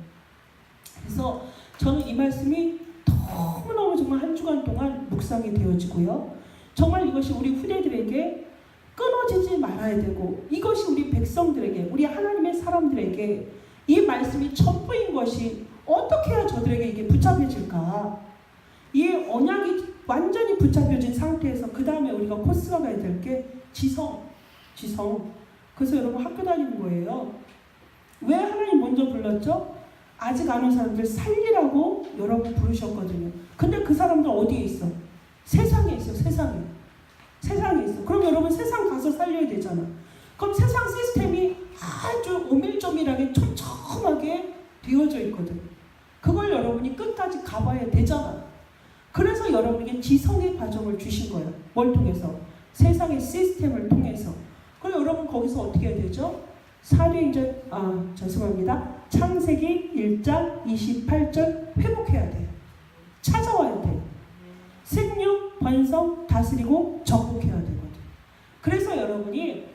그래서 저는 이 말씀이 너무너무 정말 한 주간 동안 묵상이 되어지고요. 정말 이것이 우리 후대들에게 끊어지지 말아야 되고 이것이 우리 백성들에게 우리 하나님의 사람들에게 이 말씀이 전부인 것이 어떻게 해야 저들에게 이게 붙잡혀질까? 이 언약이 완전히 붙잡혀진 상태에서 그 다음에 우리가 코스가 가야 될 게 지성. 그래서 여러분 학교 다니는 거예요. 왜 하나님 먼저 불렀죠? 아직 안 온 사람들 살리라고 여러분 부르셨거든요. 근데 그 사람들 어디에 있어? 세상에 있어. 세상에 있어. 그럼 여러분 세상 가서 살려야 되잖아. 그럼 세상 시스템이 아주 오밀조밀하게 촘촘하게 되어져 있거든. 그걸 여러분이 끝까지 가봐야 되잖아. 그래서 여러분에게 지성의 과정을 주신 거예요. 뭘 통해서? 세상의 시스템을 통해서. 그럼 여러분 거기서 어떻게 해야 되죠? 죄송합니다. 창세기 1장 28절 회복해야 돼요. 찾아와야 돼요. 생육, 번성, 다스리고 정복해야 되거든. 그래서 여러분이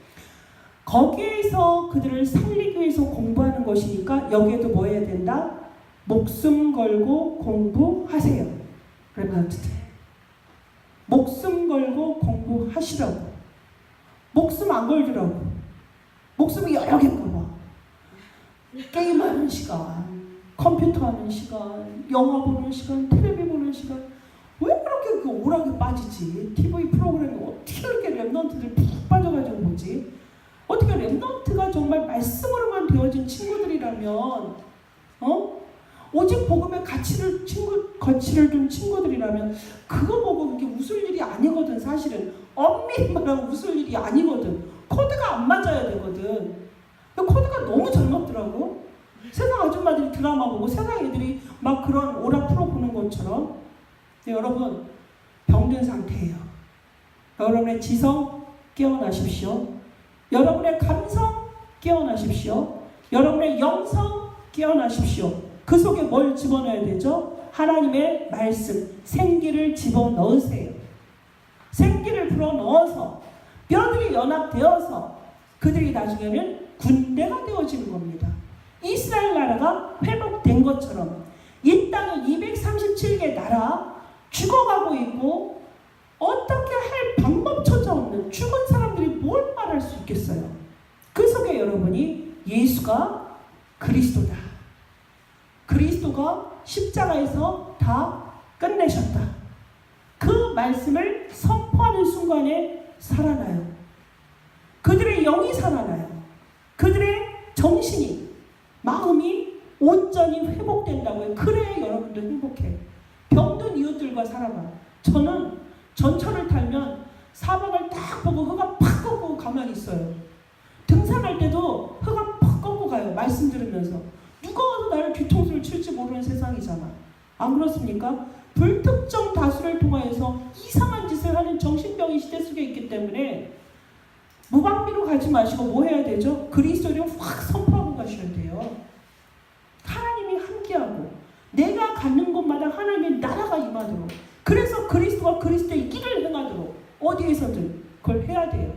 거기에서 그들을 살리기 위해서 공부하는 것이니까 여기에도 뭐 해야 된다? 목숨 걸고 공부하세요. 렘넌트 때. 목숨 걸고 공부하시라고. 목숨 안 걸더라고. 목숨이 여러 개인가 봐. 게임하는 시간, 컴퓨터 하는 시간, 영화 보는 시간, 텔레비 보는 시간. 왜 그렇게 오락에 빠지지? TV 프로그램이 어떻게 이렇게 렘넌트들 푹 빠져가지고 보지? 어떻게 렘넌트가 정말 말씀으로만 되어진 친구들이라면, 오직 복음의 가치를 둔 친구들이라면 그거 보고 그게 웃을 일이 아니거든. 사실은 엄밀히 말하면 웃을 일이 아니거든. 코드가 안 맞아야 되거든. 코드가 너무 잘 맞더라고. 세상 아줌마들이 드라마 보고 세상 애들이 막 그런 오락 프로 보는 것처럼. 여러분 병든 상태예요. 여러분의 지성 깨어나십시오. 여러분의 감성 깨어나십시오. 여러분의 영성 깨어나십시오. 그 속에 뭘 집어넣어야 되죠? 하나님의 말씀, 생기를 집어넣으세요. 생기를 불어넣어서 뼈들이 연합되어서 그들이 나중에는 군대가 되어지는 겁니다. 이스라엘 나라가 회복된 것처럼 이 땅은 237개 나라 죽어가고 있고 어떻게 할 방법조차 없는 죽은 사람들이 뭘 말할 수 있겠어요? 그 속에 여러분이 예수가 그리스도다. 그리스도가 십자가에서 다 끝내셨다. 그 말씀을 선포하는 순간에 살아나요. 그들의 영이 살아나요. 그들의 정신이, 마음이 온전히 회복된다고요. 그래야 여러분도 행복해. 병든 이웃들과 살아가. 저는 전철을 타면 사방을 딱 보고 흑암 팍 꺾고 가만히 있어요. 등산할 때도 흑암 팍 꺾고 가요. 말씀 들으면서. 누가 와서 나를 뒤통수를 칠지 모르는 세상이잖아. 안 그렇습니까? 불특정 다수를 통하여서 이상한 짓을 하는 정신병이 시대 속에 있기 때문에 무방비로 가지 마시고 뭐 해야 되죠? 그리스도를 확 선포하고 가셔야 돼요. 하나님이 함께하고 내가 가는 곳마다 하나님의 나라가 임하도록, 그래서 그리스도와 그리스도의 길을 행하도록 어디에서든 그걸 해야 돼요.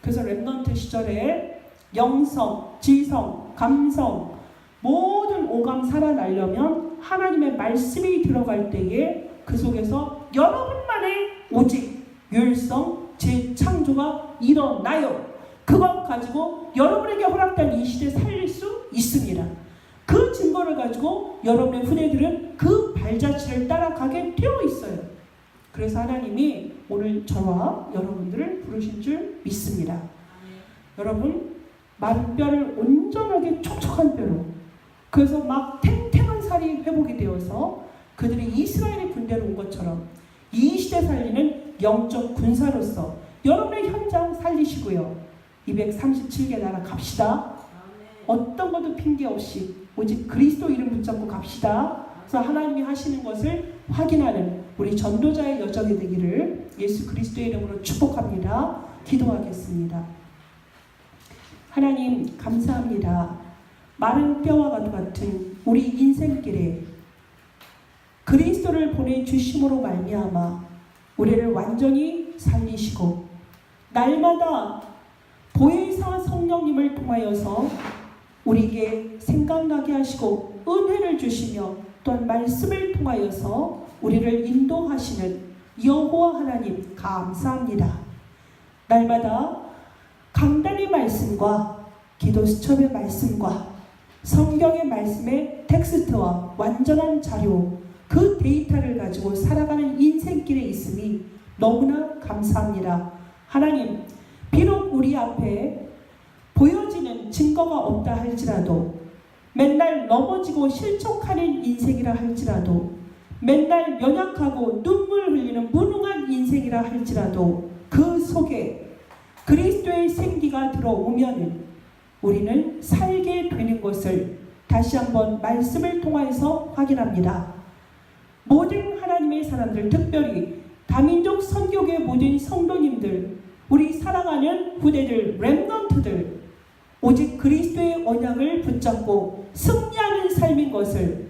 그래서 렘넌트 시절에 영성, 지성, 감성 모든 오감 살아나려면 하나님의 말씀이 들어갈 때에 그 속에서 여러분만의 오직 율성, 재창조가 일어나요. 그것 가지고 여러분에게 허락된 이 시대에 살릴 수 있습니다. 그 증거를 가지고 여러분의 후대들은 그 발자취를 따라가게 되어 있어요. 그래서 하나님이 오늘 저와 여러분들을 부르신 줄 믿습니다. 여러분 마른 뼈를 온전하게 촉촉한 뼈로, 그래서 막 탱탱한 살이 회복이 되어서 그들이 이스라엘의 군대로 온 것처럼 이 시대 살리는 영적 군사로서 여러분의 현장 살리시고요. 237개 나라 갑시다. 어떤 것도 핑계 없이 오직 그리스도 이름 붙잡고 갑시다. 그래서 하나님이 하시는 것을 확인하는 우리 전도자의 여정이 되기를 예수 그리스도의 이름으로 축복합니다. 기도하겠습니다. 하나님 감사합니다. 마른 뼈와 같은 우리 인생길에 그리스도를 보내주심으로 말미암아 우리를 완전히 살리시고 날마다 보혜사 성령님을 통하여서 우리에게 생각나게 하시고 은혜를 주시며 또한 말씀을 통하여서 우리를 인도하시는 여호와 하나님 감사합니다. 날마다 강단의 말씀과 기도 수첩의 말씀과 성경의 말씀의 텍스트와 완전한 자료, 그 데이터를 가지고 살아가는 인생길에 있음이 너무나 감사합니다. 하나님, 비록 우리 앞에 보여지는 증거가 없다 할지라도, 맨날 넘어지고 실족하는 인생이라 할지라도, 맨날 연약하고 눈물 흘리는 무능한 인생이라 할지라도 그 속에 그리스도의 생기가 들어오면은 우리는 살게 되는 것을 다시 한번 말씀을 통해서 확인합니다. 모든 하나님의 사람들, 특별히 다민족 선교계 모든 성도님들, 우리 사랑하는 후대들, 렘넌트들, 오직 그리스도의 언약을 붙잡고 승리하는 삶인 것을,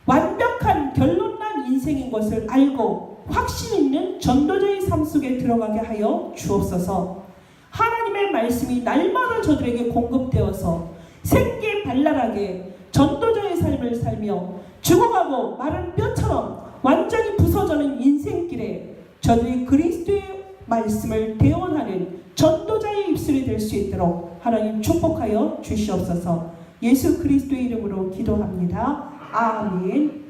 완벽한 결론난 인생인 것을 알고 확신 있는 전도자의 삶 속에 들어가게 하여 주옵소서. 하나님의 말씀이 날마다 저들에게 공급되어서 생기발랄하게 전도자의 삶을 살며 죽어가고 마른 뼈처럼 완전히 부서져는 인생길에 저들이 그리스도의 말씀을 대언하는 전도자의 입술이 될 수 있도록 하나님 축복하여 주시옵소서. 예수 그리스도의 이름으로 기도합니다. 아멘.